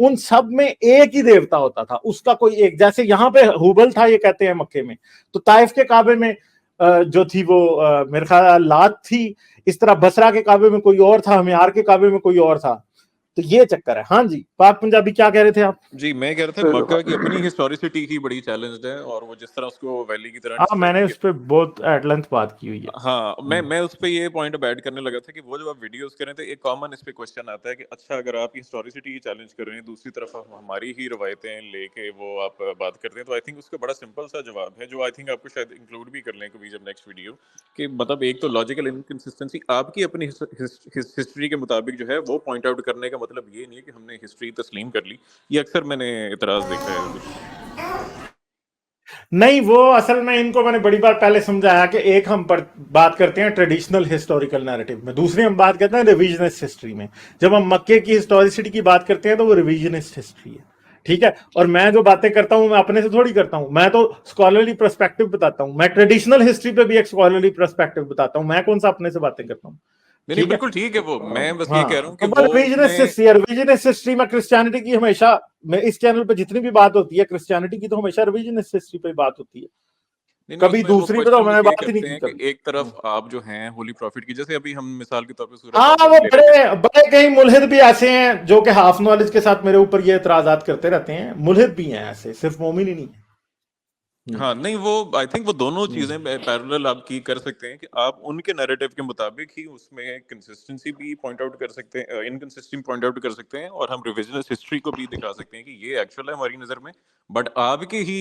उन सब में एक ही देवता होता था, उसका कोई एक, जैसे यहाँ पे हुबल था ये कहते हैं मक्के में, तो ताइफ के काबे में जो थी वो मेरे ख्याल लात थी, इस तरह बसरा के काबे में कोई और था, हमियार के काबे में कोई और था। तो ये चक्कर है। हाँ जी, पाक पंजाबी क्या कह रहे थे आप? जी मैं कह रहा था मक्का की अपनी हिस्टोरिसिटी ही बड़ी चैलेंज्ड है, और वो जिस तरह उसको वैली की तरह हाँ, मैंने उस पे बहुत एट लेंथ बात की हुई है। हाँ, मैं उस पे ये पॉइंट अब ऐड करने लगा था कि वो जब आप वीडियोस कर रहे थे, एक कॉमन इस पे क्वेश्चन आता है कि अच्छा अगर आप हिस्टोरिसिटी की चैलेंज कर रहे हैं, दूसरी तरफ आप हमारी ही रवायतें लेके वो आप बात करते हैं, तो आई थिंक उसका बड़ा सिंपल सा जवाब है, जो आई थिंक आपको शायद इंक्लूड भी कर लें कभी जब नेक्स्ट वीडियो, कि मतलब एक तो लॉजिकल इनकंसिस्टेंसी आपकी अपनी हिस्ट्री के मुताबिक जो है वो पॉइंट आउट करने का मतलब ये नहीं है कि हमने हिस्ट्री तस्लीम कर ली। ये अक्सर मैंने इतराज देखा है कुछ। नहीं, वो असल में इनको मैंने बड़ी बार पहले समझाया कि एक हम बात करते हैं ट्रेडिशनल हिस्टोरिकल नैरेटिव में, दूसरी हम बात करते हैं रिविजनिस्ट हिस्ट्री में। जब हम मक्के की हिस्टोरिसिटी की बात करते हैं तो वो रिविजनिस्ट हिस्ट्री है, ठीक है। और मैं जो बातें करता हूं मैं अपने से थोड़ी करता हूं, मैं तो स्कॉलरली पर्सपेक्टिव बताता हूं, मैं ट्रेडिशनल हिस्ट्री पे भी एक स्कॉलरली पर्सपेक्टिव बताता हूं, मैं कौन सा अपने से बातें करता हूं। नहीं बिल्कुल ठीक है, वो मैं बस ये कह रहा हूँ कि रिविजनिस्ट हिस्ट्री में क्रिश्चियनिटी की हमेशा, मैं इस चैनल पे जितनी भी बात होती है क्रिश्चियनिटी की तो हमेशा रिविजनिस्ट हिस्ट्री पे बात होती है, कभी दूसरी पे तो मैंने बात ही नहीं की। एक तरफ आप जो हैं होली प्रॉफिट की, जैसे अभी हम मिसाल के तौर पे सूरत, हाँ वो बड़े कई मुल्हिद भी ऐसे हैं जो कि हाफ नॉलेज के साथ मेरे ऊपर ये एतराजात करते रहते हैं, मुल्हिद भी हैं ऐसे, सिर्फ मोमिन ही नहीं है। हाँ नहीं, वो आई थिंक वो दोनों चीजें पैरेलल आप की कर सकते हैं कि आप उनके नैरेटिव के मुताबिक ही उसमें कंसिस्टेंसी भी पॉइंट आउट कर सकते हैं, इनकंसिस्टेंसी पॉइंट आउट कर सकते हैं, और हम रिविजनिस्ट हिस्ट्री को भी दिखा सकते हैं कि ये एक्चुअल है हमारी नजर में, बट आपके ही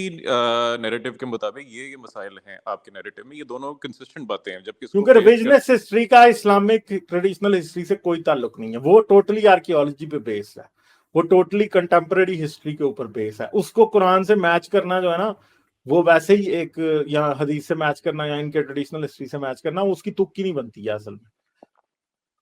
नैरेटिव के मुताबिक ये मसाइल हैं आपके नैरेटिव में। ये दोनों कंसिस्टेंट बातें हैं, जबकि क्योंकि रिविजनिस्ट हिस्ट्री का इस्लामिक ट्रेडिशनल हिस्ट्री से कोई ताल्लुक नहीं है, वो टोटली आर्कियोलॉजी पे बेस है, वो टोटली कंटेम्पररी हिस्ट्री के ऊपर बेस है। उसको कुरान से मैच करना जो है ना, वो वैसे ही एक, या हदीस से मैच करना या इनके ट्रेडिशनल हिस्ट्री से मैच करना, उसकी तुक्की नहीं बनती है असल में।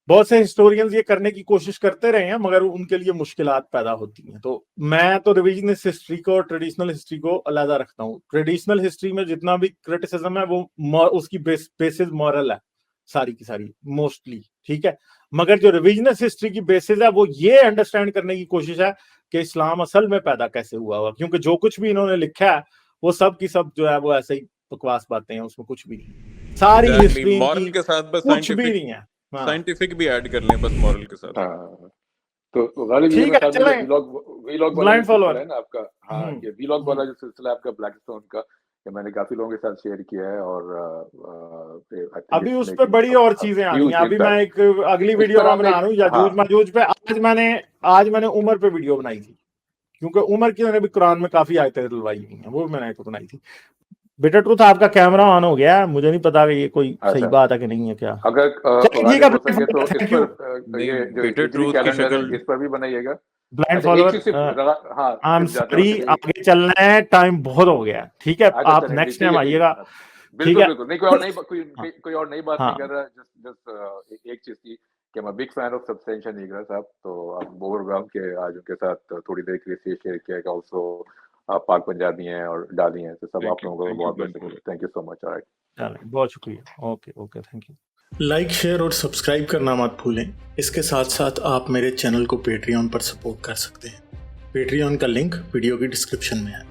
बहुत से हिस्टोरियंस ये करने की कोशिश करते रहे हैं मगर उनके लिए मुश्किलात पैदा होती हैं। तो मैं तो रिविजनिस्ट हिस्ट्री को और ट्रेडिशनल हिस्ट्री को अलग रखता हूँ। ट्रेडिशनल हिस्ट्री में जितना भी क्रिटिसिज्म है वो उसकी बेसिस मॉरल है सारी की सारी मोस्टली, ठीक है। मगर जो रिविजनिस्ट हिस्ट्री की बेसिस है वो ये अंडरस्टैंड करने की कोशिश है कि इस्लाम असल में पैदा कैसे हुआ, क्योंकि जो कुछ भी इन्होंने लिखा है वो सब की सब जो है वो ऐसे ही बकवास बातें हैं, उसमें कुछ भी नहीं, सारी हिस्ट्री मॉरल के साथ बस कुछ भी नहीं है, साइंटिफिक भी ऐड कर लें बस मॉरल के साथ। तो गालिब ये ठीक है, चलें वीलॉग ब्लाइंड फॉलोअर है ना आपका, हाँ ये वीलॉग वाला जो सिलसिला आपका ब्लैकस्टोन का, ये मैंने काफी लोगों के साथ शेयर किया है, और अभी उस पे बड़ी और चीजें आ रही हैं। अभी मैं एक अगली वीडियो बना रहा हूँ याजूज माजूज पे। आज मैंने उमर पे वीडियो बनाई थी, क्योंकि उमर की मैंने भी कुरान में काफी आयतें दिलवाई हुई हैं, वो मैंने तो बनाई थी। बेटा ट्रूथ आपका कैमरा ऑन हो गया, मुझे नहीं पता कि ये कोई सही बात है कि नहीं है क्या। अगर ठीक है, तो बेटा ट्रूथ की शक्ल इस पर भी बनाइएगा। ब्लाइंड फॉलोअर, हाँ सॉरी, आगे चलना है, टाइम बहुत हो गया, ठीक है। आप नेक्स्ट टाइम आइएगा, ठीक है। बिल्कुल नहीं, कोई और नई बात नहीं कर रहा, जस्ट एक चीज थी कि मैं बिग फैन ऑफ सब्सटेंशियल नीग्रा साहब, तो आप ओवरवेल्म के आज उनके साथ थोड़ी देर के लिए शेयर किया कि ऑल्सो पाक पंजाबी हैं और डाली हैं, तो सब आप लोगों को बहुत बहुत thank you so much. Alright, बहुत शुक्रिया, okay thank you. Like, share और सब्सक्राइब करना मत भूलें। इसके साथ साथ आप मेरे चैनल को पेट्रियन पर सपोर्ट कर सकते हैं। पेट्रियन का लिंक वीडियो की डिस्क्रिप्शन में है।